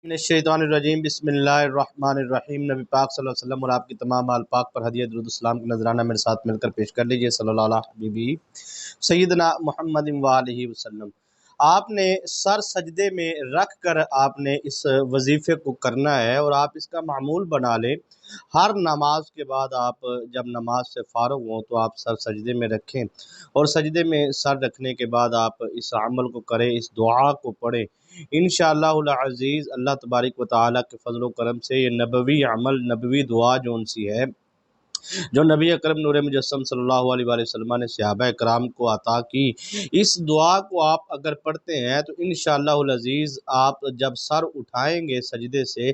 मिनश्शैतानिर्रजीम बिस्मिल्लाहिर्रहमानिर्रहीम। नबी पाक सल्लल्लाहु अलैहि वसल्लम और आपकी तमाम आल पाक पर हदिया दुरूद सलाम का नजराना मेरे साथ मिलकर पेश कर लीजिए। सल्लल्लाहु अलैहि हबीबी सय्यदना मुहम्मद व आलिहि वसल्लम। आपने सर सजदे में रख कर आपने इस वजीफ़े को करना है और आप इसका मामूल बना लें। हर नमाज के बाद आप जब नमाज से फ़ारिग हों तो आप सर सजदे में रखें और सजदे में सर रखने के बाद आप इस अमल को करें, इस दुआ को पढ़ें। इंशाअल्लाहुल अज़ीज़ अल्लाह तबारक व तआला के फज़ल व करम से ये नबवी अमल, नबवी दुआ जौन सी है, जो नबी अकरम नूर मुजस्सम सल्लल्लाहु अलैहि वसल्लम ने सहाबा कराम को अता की, इस दुआ को आप अगर पढ़ते हैं तो इंशाअल्लाहुल अज़ीज़ आप जब सर उठाएंगे सजदे से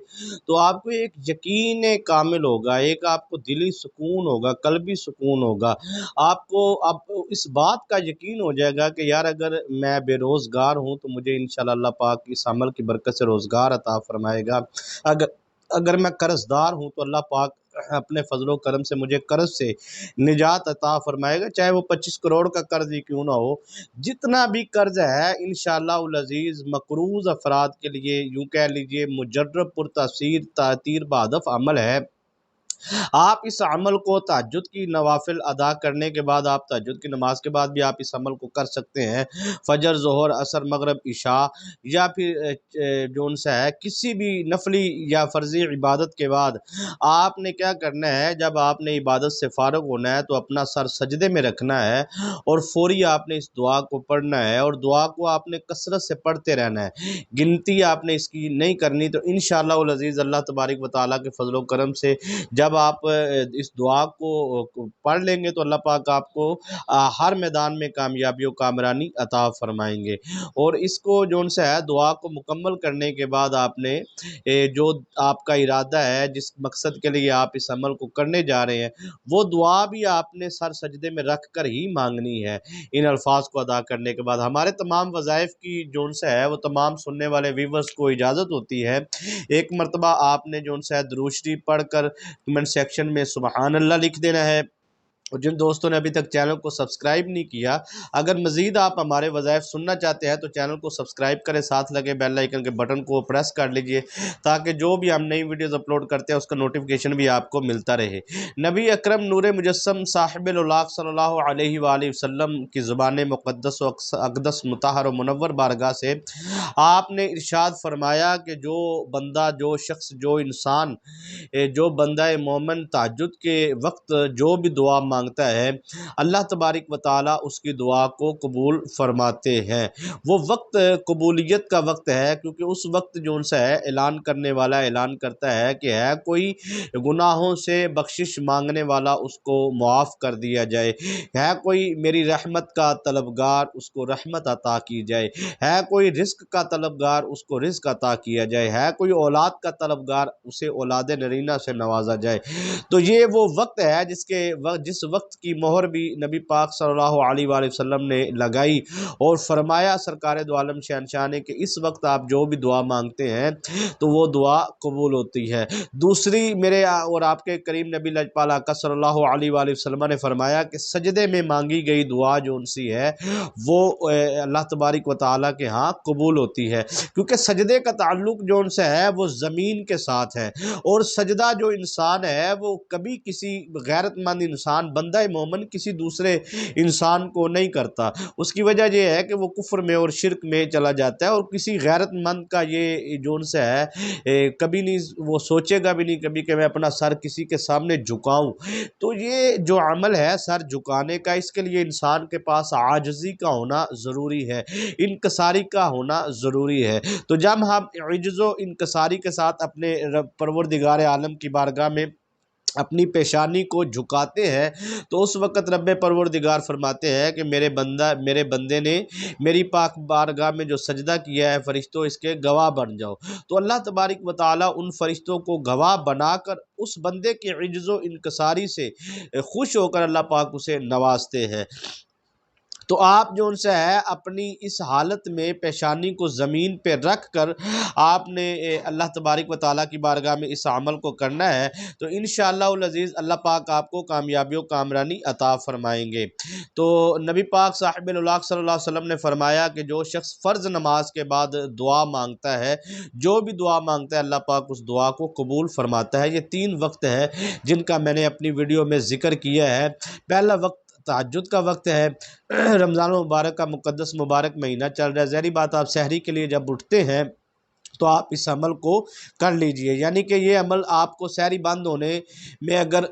तो आपको एक यकीन कामिल होगा, एक आपको दिली सुकून होगा, कल्बी सुकून होगा। आपको अब इस बात का यकीन हो जाएगा कि यार अगर मैं बेरोज़गार हूँ तो मुझे इंशाअल्लाह अल्लाह पाक इस अमल की बरकत से रोज़गार अता फरमाएगा। अगर अगर मैं कर्ज़दार हूँ तो अल्लाह पाक अपने फजलो करम से मुझे कर्ज से निजात अता फरमाएगा, चाहे वो 25 करोड़ का कर्ज ही क्यों ना हो। जितना भी कर्ज है इंशाअल्लाहुल अज़ीज़ मकरूज़ अफराद के लिए यूँ कह लीजिए मुजर्रब पुरतासीर तातीर बहदफ अमल है। आप इस अमल को तहज्जुद की नवाफिल अदा करने के बाद, आप तहज्जुद की नमाज के बाद भी आप इस अमल को कर सकते हैं। फजर, ज़ोहर, असर, मगरिब, इशा या फिर जोन सा है किसी भी नफली या फ़र्ज़ी इबादत के बाद आपने क्या करना है, जब आपने इबादत से फ़ारिग होना है तो अपना सर सजदे में रखना है और फ़ौरी आपने इस दुआ को पढ़ना है और दुआ को आपने कसरत से पढ़ते रहना है। गिनती आपने इसकी नहीं करनी। तो इंशाअल्लाहुल अज़ीज़ अल्लाह तबारक व तआला के फज़ल व करम से जब आप इस दुआ को पढ़ लेंगे तो अल्लाह पाक आपको हर मैदान में कामयाबी और कामरानी अता फरमाएंगे। और इसको जोन सा है दुआ को मुकम्मल करने के बाद आपने जो आपका इरादा है, जिस मकसद के लिए आप इस अमल को करने जा रहे हैं, वो दुआ भी आपने सर सजदे में रख कर ही मांगनी है। इन अल्फाज को अदा करने के बाद हमारे तमाम वज़ाइफ की जोन सा है वो तमाम सुनने वाले व्यूवर्स को इजाज़त होती है, एक मरतबा आपने जोन सा है दुरूद शरीफ पढ़ कर कमेंट सेक्शन में सुबहान अल्लाह लिख देना है। और जिन दोस्तों ने अभी तक चैनल को सब्सक्राइब नहीं किया, अगर मज़ीद आप हमारे वज़ाइफ सुनना चाहते हैं तो चैनल को सब्सक्राइब करें, साथ लगे बेल आइकन के बटन को प्रेस कर लीजिए ताकि जो भी हम नई वीडियोस अपलोड करते हैं उसका नोटिफिकेशन भी आपको मिलता रहे। नबी अकरम नूर मुजस्सम साहिबुल उलाक़ सल्लल्लाहु अलैहि वसल्लम की ज़ुबान मुक़द्दस व अक़दस मुतहहर व मुनव्वर बारगाह से आपने इरशाद फरमाया कि जो बंदा, जो शख्स, जो इंसान, जो बंदा मोमिन तहज्जुद के वक्त जो भी दुआ मांगता है अल्लाह तबारक व तआला उसकी दुआ को कबूल फरमाते हैं। वो वक्त कबूलियत का वक्त है, क्योंकि उस वक्त जो सा है ऐलान करने वाला ऐलान करता है कि है कोई गुनाहों से बख्शिश मांगने वाला उसको मुआफ़ कर दिया जाए, है कोई मेरी रहमत का तलबगार उसको रहमत अता की जाए, है कोई रिस्क का तलबगार उसको रिस्क अता किया जाए, है कोई औलाद का तलबगार उसे औलाद नरीना से नवाजा जाए। तो ये वो वक्त है जिस वक्त की मोहर भी नबी पाक सल्लल्लाहु अलैहि वसल्लम ने लगाई और फरमाया सरकार दो आलम शहंशाह ने कि इस वक्त आप जो भी दुआ मांगते हैं तो वो दुआ कबूल होती है। दूसरी मेरे और आपके करीम नबी लजपाल आका सल्लल्लाहु अलैहि वसल्लम ने फरमाया कि सजदे में मांगी गई दुआ जो उनसी है वो अल्लाह तबारक व तआला के यहाँ कबूल होती है, क्योंकि सजदे का ताल्लुक जो उनसे है वो ज़मीन के साथ है। और सजदा जो इंसान है वो कभी किसी गैरतमंद इंसान, बंदा मोमिन किसी दूसरे इंसान को नहीं करता। उसकी वजह यह है कि वो कुफ्र में और शिरक में चला जाता है और किसी गैरतमंद का ये जोन से है कभी नहीं वो सोचेगा भी नहीं कभी कि मैं अपना सर किसी के सामने झुकाऊं। तो ये जो अमल है सर झुकाने का, इसके लिए इंसान के पास आजिज़ी का होना ज़रूरी है, इनकसारी का होना ज़रूरी है। तो जब हम इज्ज़ो इनकसारी के साथ अपने परवरदिगार आलम की बारगाह में अपनी पेशानी को झुकाते हैं तो उस वक़्त रब्बे परवरदिगार फरमाते हैं कि मेरे बंदे ने मेरी पाक बारगाह में जो सजदा किया है, फ़रिश्तों इसके गवाह बन जाओ। तो अल्लाह तबारक व तआला उन फ़रिश्तों को गवाह बनाकर उस बंदे की इज्ज़ो इनकसारी से खुश होकर अल्लाह पाक उसे नवाजते हैं। تو آپ جو ان سے ہے اپنی اس حالت میں پیشانی کو زمین پہ رکھ کر آپ نے اللہ تبارک و تعالیٰ کی بارگاہ میں اس عمل کو کرنا ہے، تو انشاءاللہ العزیز اللہ پاک آپ کو کامیابی و کامرانی عطا فرمائیں گے۔ تو نبی پاک صاحب الولاق صلی اللہ علیہ وسلم نے فرمایا کہ جو شخص فرض نماز کے بعد دعا مانگتا ہے، جو بھی دعا مانگتا ہے اللہ پاک اس دعا کو قبول فرماتا ہے۔ یہ 3 وقت ہے جن کا میں نے اپنی ویڈیو میں ذکر کیا ہے۔ پہلا وقت تہجد کا وقت ہے۔ رمضان المبارک کا مقدس مبارک مہینہ چل رہا ہے، ظاہری بات آپ سحری کے لیے جب اٹھتے ہیں تو آپ اس عمل کو کر لیجئے، یعنی کہ یہ عمل آپ کو سحری بند ہونے میں اگر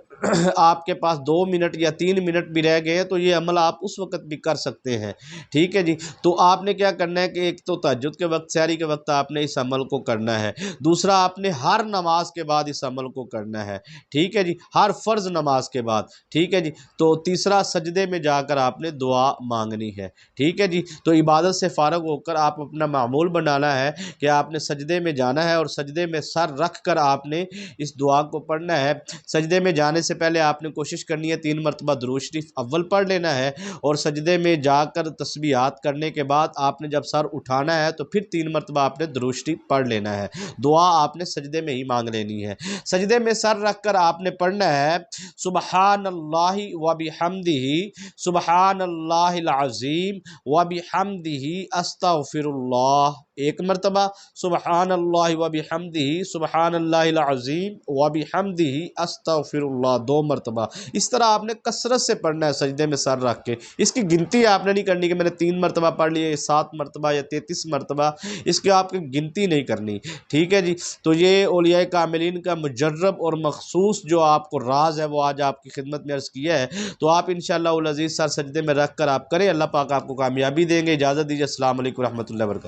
آپ کے پاس 2 منٹ یا 3 منٹ بھی رہ گئے تو یہ عمل آپ اس وقت بھی کر سکتے ہیں، ٹھیک ہے جی۔ تو آپ نے کیا کرنا ہے کہ ایک تو تہجد کے وقت، سحری کے وقت آپ نے اس عمل کو کرنا ہے، دوسرا آپ نے ہر نماز کے بعد اس عمل کو کرنا ہے، ٹھیک ہے جی، ہر فرض نماز کے بعد، ٹھیک ہے جی۔ تو تیسرا سجدے میں جا کر آپ نے دعا مانگنی ہے، ٹھیک ہے جی۔ تو عبادت سے فارغ ہو کر آپ اپنا معمول بنانا ہے کہ آپ نے سجدے میں جانا ہے اور سجدے میں سر رکھ کر آپ نے اس دعا کو پڑھنا ہے۔ سجدے میں جانے سے پہلے آپ نے کوشش کرنی ہے 3 مرتبہ درود شریف اول پڑھ لینا ہے، اور سجدے میں جا کر تسبیحات کرنے کے بعد آپ نے جب سر اٹھانا ہے تو پھر 3 مرتبہ آپ نے درود شریف پڑھ لینا ہے۔ دعا آپ نے سجدے میں ہی مانگ لینی ہے۔ سجدے میں سر رکھ کر آپ نے پڑھنا ہے سبحان اللہ و بحمدہ، سبحان اللہ العظیم و بحمدہ استغفر اللہ، 1 مرتبہ سبحان اللہ و بحمدہ، سبحان اللہ العظیم و بحمدہ استغفر اللہ، 2 مرتبہ۔ اس طرح آپ نے کثرت سے پڑھنا ہے سجدے میں سر رکھ کے۔ اس کی گنتی آپ نے نہیں کرنی کہ میں نے 3 مرتبہ پڑھ لیے، 7 مرتبہ یا 33 مرتبہ، اس کی آپ کی گنتی نہیں کرنی، ٹھیک ہے جی۔ تو یہ اولیاء کاملین کا مجرب اور مخصوص جو آپ کو راز ہے وہ آج آپ کی خدمت میں عرض کیا ہے، تو آپ انشاءاللہ العزیز سر سجدے میں رکھ کر آپ کریں، اللہ پاک آپ کو کامیابی دیں گے۔ اجازت دیجیے، السلام علیکم ورحمۃ اللہ وبرکاتہ۔